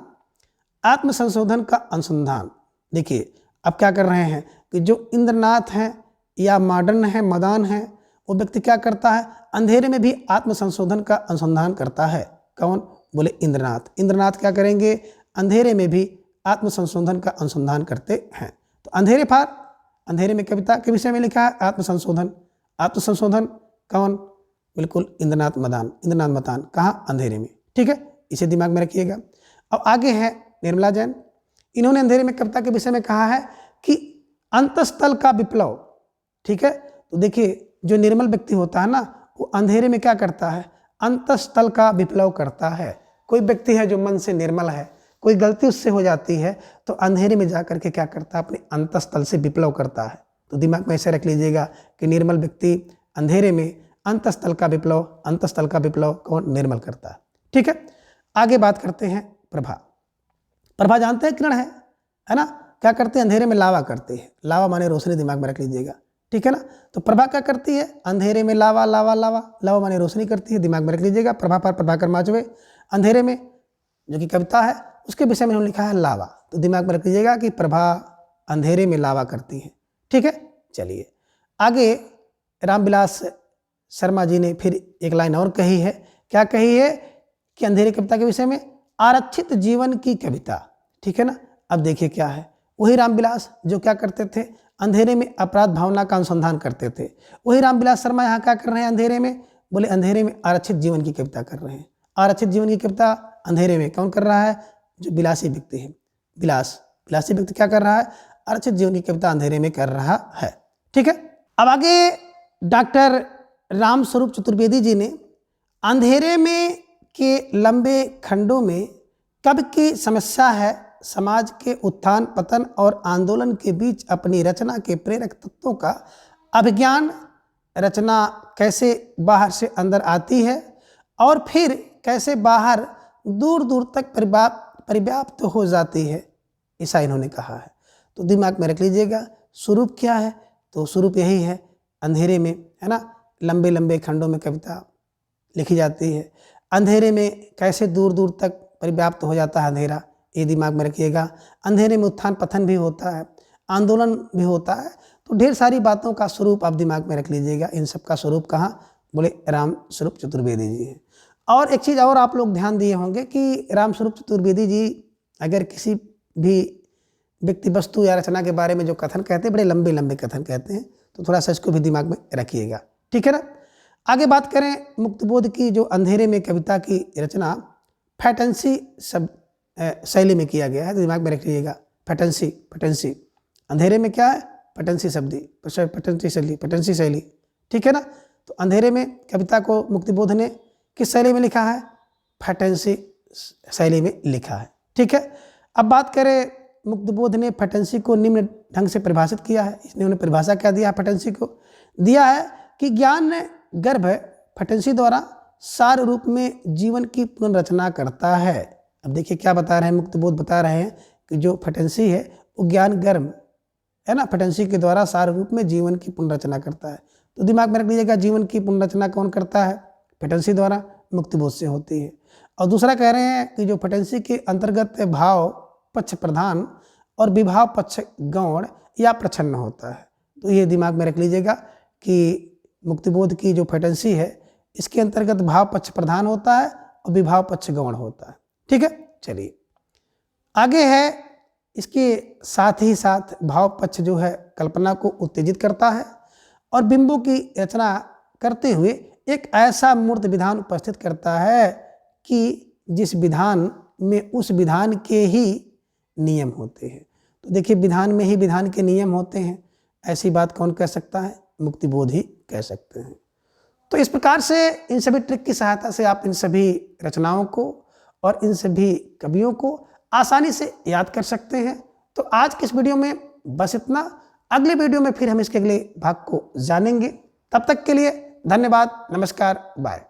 आत्मसंशोधन का अनुसंधान। देखिए अब क्या कर रहे हैं कि जो इंद्रनाथ हैं या मॉडर्न है, मदान है, वो व्यक्ति क्या करता है, अंधेरे में भी आत्मसंशोधन का अनुसंधान करता है। कौन, बोले इंद्रनाथ क्या करेंगे, अंधेरे में भी आत्मसंशोधन का अनुसंधान करते हैं। तो अंधेरे में कविता के विषय में लिखा है आत्मसंशोधन कौन, बिल्कुल इंद्रनाथ मदान। कहाँ, अंधेरे में। ठीक है, इसे दिमाग में रखिएगा। अब आगे है निर्मला जैन, इन्होंने अंधेरे में कविता के विषय में कहा है कि अंतस्थल का विप्लव। ठीक है, तो देखिए जो निर्मल व्यक्ति होता है ना, वो अंधेरे में क्या करता है, अंतस्थल का विप्लव करता है। कोई व्यक्ति है जो मन से निर्मल है, कोई गलती उससे हो जाती है तो अंधेरे में जाकर के क्या करता है, अपने अंतस्थल से विप्लव करता है। तो दिमाग में ऐसे रख लीजिएगा कि निर्मल व्यक्ति अंधेरे में अंतस्थल का विप्लव कौन, निर्मल करता है। ठीक है, आगे बात करते हैं प्रभा जानते हैं किरण है ना, क्या करते हैं, अंधेरे में लावा करते हैं। लावा माने रोशनी, दिमाग में रख लीजिएगा। ठीक है ना, तो प्रभा क्या करती है, अंधेरे में लावा माने रोशनी करती है। दिमाग में रख लीजिएगा। प्रभा पर प्रभाकर माचवे, अंधेरे में जो कि कविता है उसके विषय में उन्होंने लिखा है लावा। तो दिमाग में रख लीजिएगा कि प्रभा अंधेरे में लावा करती है। ठीक है, चलिए आगे रामविलास शर्मा जी ने फिर एक लाइन और कही है। क्या कही है कि अंधेरे कविता के विषय में आरक्षित जीवन की कविता। ठीक है ना, अब देखिए क्या है, वही रामविलास जो क्या करते थे, अंधेरे में अपराध भावना का अनुसंधान करते थे, वही रामविलास शर्मा यहाँ क्या कर रहे हैं अंधेरे में, बोले अंधेरे में आरक्षित जीवन की कविता कर रहे हैं। आरक्षित जीवन की कविता अंधेरे में कौन कर रहा है, जो विलासी व्यक्ति है, विलासी व्यक्ति क्या कर रहा है, आरक्षित जीवन की कविता अंधेरे में कर रहा है। ठीक है, अब आगे डॉक्टर रामस्वरूप चतुर्वेदी जी ने अंधेरे में के लंबे खंडों में कब की समस्या है, समाज के उत्थान पतन और आंदोलन के बीच अपनी रचना के प्रेरक तत्वों का अभिज्ञान, रचना कैसे बाहर से अंदर आती है और फिर कैसे बाहर दूर दूर तक परिव्याप्त हो जाती है, ऐसा इन्होंने कहा है। तो दिमाग में रख लीजिएगा स्वरूप क्या है, तो स्वरूप यही है, अंधेरे में है ना, लंबे लंबे खंडों में कविता लिखी जाती है। अंधेरे में कैसे दूर दूर तक परिव्याप्त हो जाता है अंधेरा, ये दिमाग में रखिएगा। अंधेरे में उत्थान पतन भी होता है, आंदोलन भी होता है। तो ढेर सारी बातों का स्वरूप आप दिमाग में रख लीजिएगा। इन सब का स्वरूप कहाँ, बोले रामस्वरूप चतुर्वेदी जी हैं। और एक चीज़ और आप लोग ध्यान दिए होंगे कि रामस्वरूप चतुर्वेदी जी अगर किसी भी व्यक्ति वस्तु या रचना के बारे में जो कथन कहते हैं, बड़े लंबे लंबे कथन कहते हैं, तो थोड़ा सा इसको भी दिमाग में रखिएगा। ठीक है ना। आगे बात करें मुक्तबोध की, जो अंधेरे में कविता की रचना फैटेंसी शैली में किया गया है, तो दिमाग में रखिएगा। फैटेंसी अंधेरे में क्या है, फैटेंसी शैली। ठीक है ना। तो अंधेरे में कविता को मुक्तिबोध ने किस शैली में लिखा है, फैटेंसी शैली में लिखा है। ठीक है। अब बात करें मुक्तिबोध ने फैटेंसी को निम्न ढंग से परिभाषित किया है। इसने उन्हें परिभाषा क्या दिया है, फैटेंसी को दिया है कि ज्ञान गर्भ फैटेंसी द्वारा सार रूप में जीवन की पुनर्रचना करता है। अब देखिए क्या बता रहे हैं, मुक्तिबोध बता रहे हैं कि जो फैटेंसी है वो ज्ञान गर्भ है ना, फैटेंसी के द्वारा सार रूप में जीवन की पुनर्रचना करता है। तो दिमाग में रख लीजिएगा, जीवन की पुनर्रचना कौन करता है, फैटेंसी द्वारा, मुक्तिबोध से होती है। और दूसरा कह रहे हैं कि जो फैटेंसी के अंतर्गत भाव पक्ष प्रधान और विभाव पक्ष गौण या प्रच्छन्न होता है। तो ये दिमाग में रख लीजिएगा कि मुक्तिबोध की जो फैटेंसी है इसके अंतर्गत भाव पक्ष प्रधान होता है और विभाव पक्ष गौण होता है। ठीक है। चलिए आगे है, इसके साथ ही साथ भाव पक्ष जो है कल्पना को उत्तेजित करता है और बिंबों की रचना करते हुए एक ऐसा मूर्त विधान उपस्थित करता है कि जिस विधान में उस विधान के ही नियम होते हैं। तो देखिए विधान में ही विधान के नियम होते हैं, ऐसी बात कौन कह सकता है, मुक्तिबोध ही कह सकते हैं। तो इस प्रकार से इन सभी ट्रिक की सहायता से आप इन सभी रचनाओं को और इन सभी कवियों को आसानी से याद कर सकते हैं। तो आज के इस वीडियो में बस इतना। अगले वीडियो में फिर हम इसके अगले भाग को जानेंगे। तब तक के लिए धन्यवाद, नमस्कार, बाय।